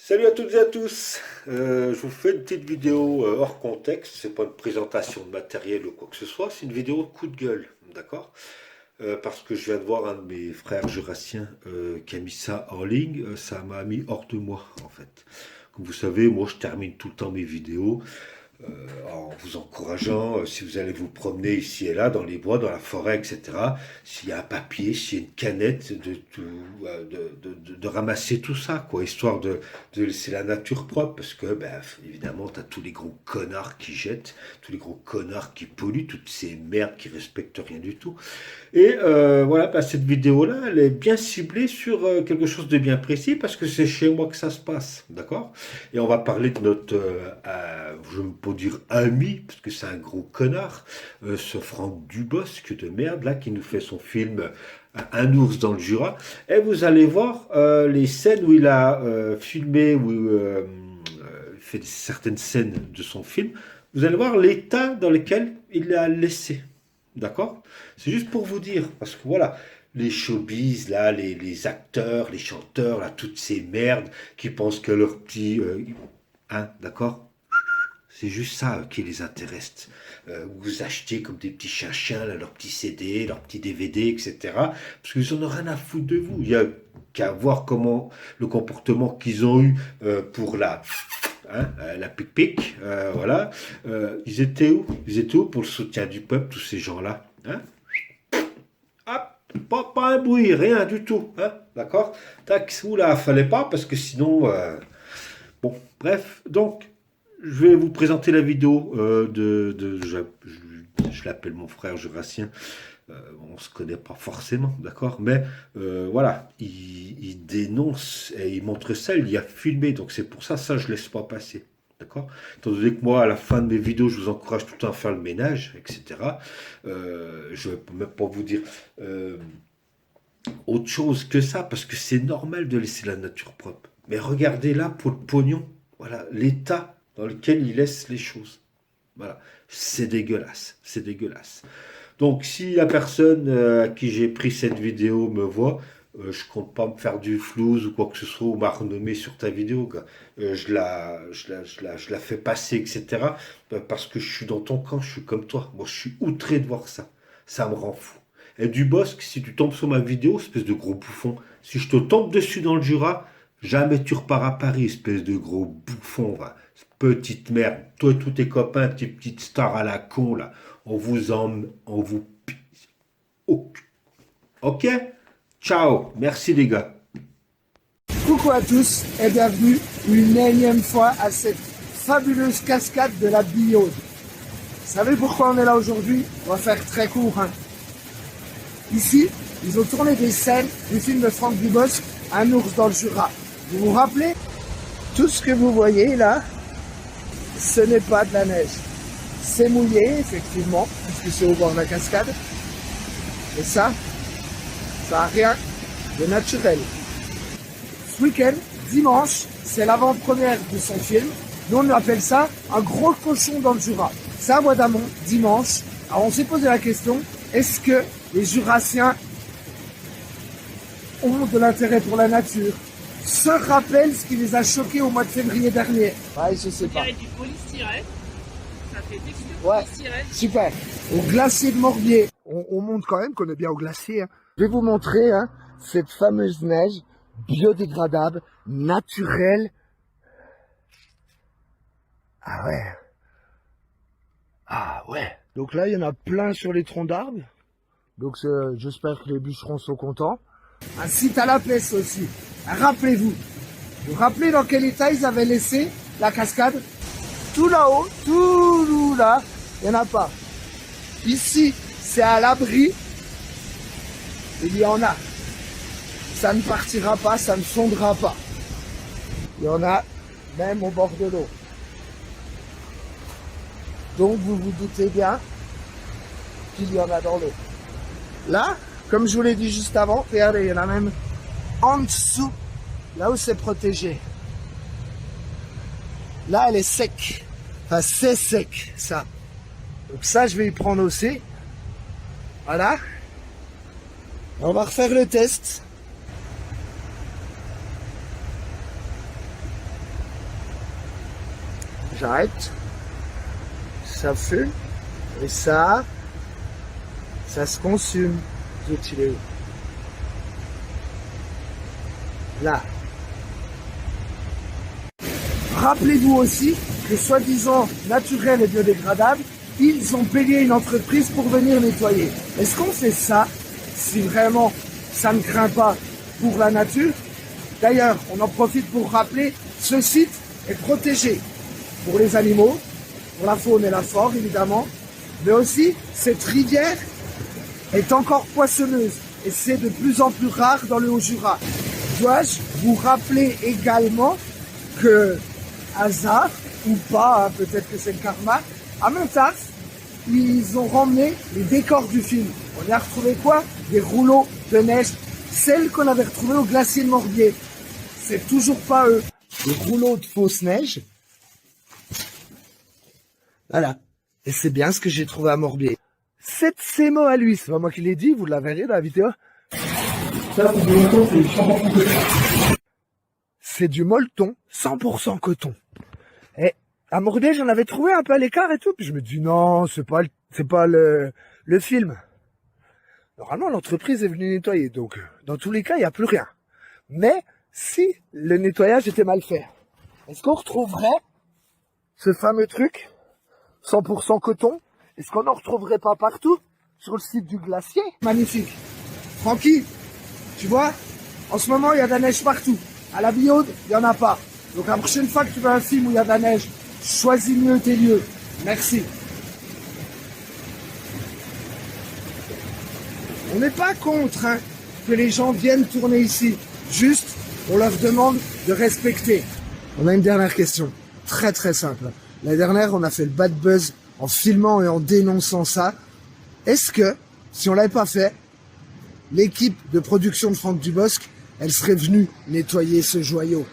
Salut à toutes et à tous. Je vous fais une petite vidéo hors contexte. C'est pas une présentation de matériel ou quoi que ce soit. C'est une vidéo coup de gueule, d'accord? Parce que je viens de voir un de mes frères jurassiens qui a mis ça en ligne. Ça m'a mis hors de moi, en fait. Comme vous savez, moi je termine tout le temps mes vidéos en vous encourageant, si vous allez vous promener ici et là, dans les bois, dans la forêt, etc., s'il y a un papier, s'il y a une canette, de ramasser tout ça, quoi, histoire de laisser la nature propre, parce que, ben, évidemment, tu as tous les gros connards qui jettent, tous les gros connards qui polluent, toutes ces merdes qui respectent rien du tout. Et voilà, bah, cette vidéo-là, elle est bien ciblée sur quelque chose de bien précis, parce que c'est chez moi que ça se passe, d'accord? Et on va parler de notre, je ne peux pas dire ami, parce que c'est un gros connard, ce Franck Dubosc de merde, là, qui nous fait son film Un ours dans le Jura. Et vous allez voir les scènes où il a filmé, où il fait certaines scènes de son film. Vous allez voir l'état dans lequel il l'a laissé. D'accord? C'est juste pour vous dire, parce que voilà, les showbiz, là, les acteurs, les chanteurs, là, toutes ces merdes qui pensent que leur petit... hein, d'accord? C'est juste ça qui les intéresse. Vous achetez comme des petits chiens là, leurs petits CD, leurs petits DVD, etc. Parce qu'ils en ont rien à foutre de vous. Il y a qu'à voir comment le comportement qu'ils ont eu pour la pic-pic, voilà. Ils étaient où? Ils étaient où pour le soutien du peuple, tous ces gens-là? Hein? Hop, pas un bruit, rien du tout. Hein? D'accord? Tac, oula, fallait pas, parce que sinon... bon, bref, donc, je vais vous présenter la vidéo je l'appelle mon frère jurassien. On se connaît pas forcément, d'accord, mais voilà, il dénonce et il montre ça, il y a filmé, donc c'est pour ça, je laisse pas passer, d'accord. Étant donné que moi, à la fin de mes vidéos, je vous encourage tout le temps à faire le ménage, etc. Je vais même pas vous dire autre chose que ça, parce que c'est normal de laisser la nature propre. Mais regardez là pour le pognon, voilà, l'état dans lequel il laisse les choses. Voilà, c'est dégueulasse, c'est dégueulasse. Donc, si la personne à qui j'ai pris cette vidéo me voit, je compte pas me faire du flouze ou quoi que ce soit, ou m'a renommé sur ta vidéo, gars. Je la fais passer, etc. Parce que je suis dans ton camp, je suis comme toi. Moi, je suis outré de voir ça. Ça me rend fou. Et Dubosc, si tu tombes sur ma vidéo, espèce de gros bouffon, si je te tombe dessus dans le Jura, jamais tu repars à Paris, espèce de gros bouffon, va. Petite merde. Toi et tous tes copains, tes petites stars à la con, là. On vous pisse au cul. Ok? Ciao. Merci les gars. Coucou à tous et bienvenue une énième fois à cette fabuleuse cascade de la Billaude. Vous savez pourquoi on est là aujourd'hui? On va faire très court. Ici, ils ont tourné des scènes du film de Franck Dubosc, Un ours dans le Jura. Vous vous rappelez? Tout ce que vous voyez là, ce n'est pas de la neige. C'est mouillé, effectivement, puisque c'est au bord de la cascade. Et ça n'a rien de naturel. Ce week-end, dimanche, c'est l'avant-première de son film. Nous, on appelle ça un gros cochon dans le Jura. C'est à Bois d'Amont, dimanche. Alors, on s'est posé la question, est-ce que les Jurassiens ont de l'intérêt pour la nature? Se rappellent ce qui les a choqués au mois de février dernier? Ouais, je sais pas. Il y a du polystyrène. Ça fait texture Ouais, polystyrène. super. Au glacier de Morbier. On montre quand même qu'on est bien au glacier. Je vais vous montrer cette fameuse neige biodégradable, naturelle. Ah ouais. Ah ouais. Donc là, il y en a plein sur les troncs d'arbres. Donc j'espère que les bûcherons sont contents. Un site à la peste aussi. Rappelez-vous. Vous vous rappelez dans quel état ils avaient laissé la cascade? Tout là-haut, tout là, il n'y en a pas. Ici, c'est à l'abri. Il y en a. Ça ne partira pas, ça ne fondra pas. Il y en a même au bord de l'eau. Donc vous vous doutez bien qu'il y en a dans l'eau. Là, comme je vous l'ai dit juste avant, regardez, il y en a même en dessous, là où c'est protégé. Là, elle est sec. Enfin, c'est sec, ça. Donc ça, je vais y prendre aussi. Voilà. On va refaire le test. J'arrête. Ça fume. Et ça se consume. Zut, il est où? Là. Rappelez-vous aussi que soi-disant naturel et biodégradable, ils ont payé une entreprise pour venir nettoyer. Est-ce qu'on fait ça si vraiment ça ne craint pas pour la nature? D'ailleurs, on en profite pour rappeler, ce site est protégé pour les animaux, pour la faune et la flore évidemment, mais aussi cette rivière est encore poissonneuse et c'est de plus en plus rare dans le Haut-Jura. Dois-je vous rappeler également que, hasard ou pas, hein, peut-être que c'est le karma, à Montas, ils ont ramené les décors du film. On y a retrouvé quoi? Des rouleaux de neige, celles qu'on avait retrouvées au glacier de Morbier. C'est toujours pas eux. Des rouleaux de fausse neige. Voilà. Et c'est bien ce que j'ai trouvé à Morbier. C'est ses mots à lui, c'est pas moi qui l'ai dit, vous la verrez dans la vidéo. Ça, c'est du molleton, 100% coton. Et à Morbier, j'en avais trouvé un peu à l'écart et tout, puis je me dis non, c'est pas le film. Normalement, l'entreprise est venue nettoyer, donc dans tous les cas, il n'y a plus rien. Mais si le nettoyage était mal fait, est-ce qu'on retrouverait ce fameux truc 100% coton? Est-ce qu'on n'en retrouverait pas partout sur le site du glacier? Magnifique. Francky, tu vois, en ce moment, il y a de la neige partout. À la Biaude, il n'y en a pas. Donc la prochaine fois que tu veux un film où il y a de la neige, choisis mieux tes lieux. Merci. On n'est pas contre hein, que les gens viennent tourner ici. Juste, on leur demande de respecter. On a une dernière question. Très très simple. La dernière, on a fait le bad buzz en filmant et en dénonçant ça. Est-ce que, si on l'avait pas fait, l'équipe de production de Franck Dubosc, elle serait venue nettoyer ce joyau?